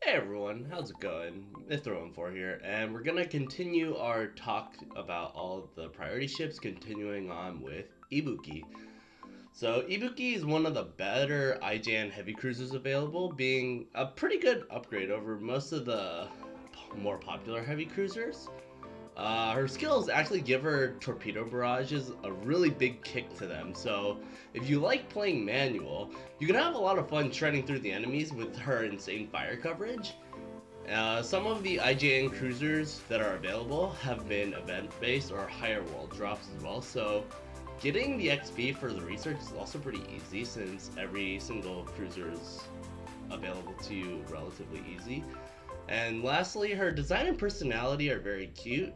Hey everyone, how's it going? Mythro14 here, and we're gonna continue our talk about all the priority ships, continuing on with Ibuki. So Ibuki is one of the better IJN heavy cruisers available, being a pretty good upgrade over most of the more popular heavy cruisers. Her skills actually give her torpedo barrages a really big kick to them, so if you like playing manual, you can have a lot of fun shredding through the enemies with her insane fire coverage. Some of the IJN cruisers that are available have been event-based or higher world drops as well, so getting the XP for the research is also pretty easy since every single cruiser is available to you relatively easy. And lastly, her design and personality are very cute.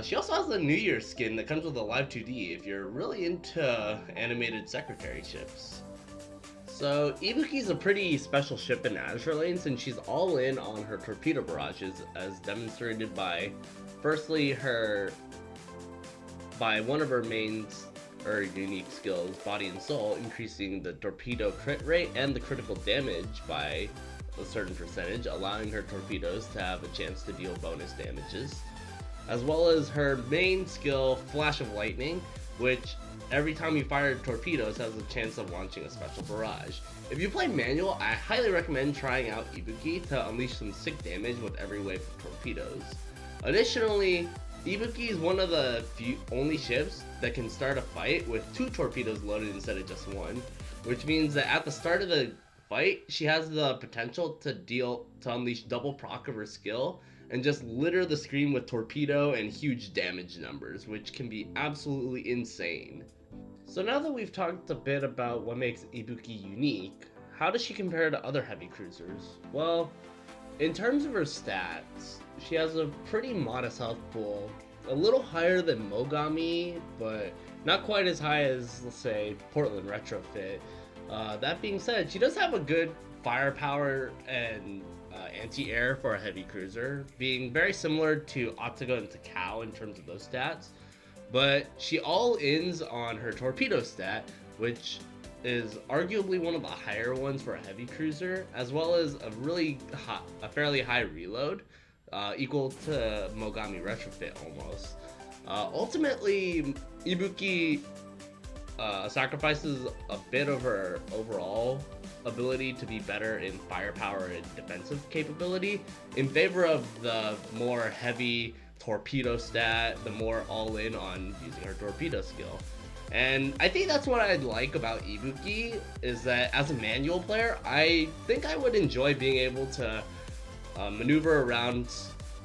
She also has a New Year skin that comes with a live 2D if you're really into animated secretary ships. So Ibuki is a pretty special ship in Azur Lane since she's all in on her torpedo barrages, as demonstrated by firstly one of her main or unique skills, Body and Soul, increasing the torpedo crit rate and the critical damage by a certain percentage, allowing her torpedoes to have a chance to deal bonus damages, as well as her main skill, Flash of Lightning, which every time you fire torpedoes has a chance of launching a special barrage. If you play manual, I highly recommend trying out Ibuki to unleash some sick damage with every wave of torpedoes. Additionally, Ibuki is one of the only ships that can start a fight with 2 torpedoes loaded instead of just 1, which means that at the start of the fight, she has the potential to unleash double proc of her skill and just litter the screen with torpedo and huge damage numbers, which can be absolutely insane. So now that we've talked a bit about what makes Ibuki unique, how does she compare to other heavy cruisers? Well, in terms of her stats, she has a pretty modest health pool, a little higher than Mogami, but not quite as high as, let's say, Portland Retrofit. That being said, she does have a good firepower and anti-air for a heavy cruiser, being very similar to Ottoga and Takao in terms of those stats, but she all-ins on her torpedo stat, which is arguably one of the higher ones for a heavy cruiser, as well as a fairly high reload, equal to Mogami Retrofit almost. Ultimately, Ibuki sacrifices a bit of her overall ability to be better in firepower and defensive capability in favor of the more heavy torpedo stat, the more all-in on using her torpedo skill. And I think that's what I like about Ibuki, is that as a manual player, I think I would enjoy being able to maneuver around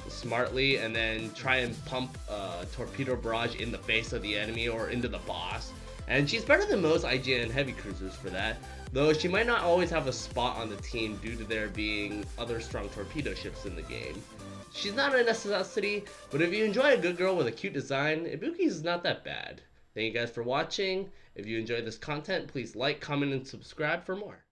smartly and then try and pump a torpedo barrage in the face of the enemy or into the boss. And she's better than most IGN heavy cruisers for that, though she might not always have a spot on the team due to there being other strong torpedo ships in the game. She's not a necessity, but if you enjoy a good girl with a cute design, Ibuki is not that bad. Thank you guys for watching. If you enjoyed this content, please like, comment, and subscribe for more.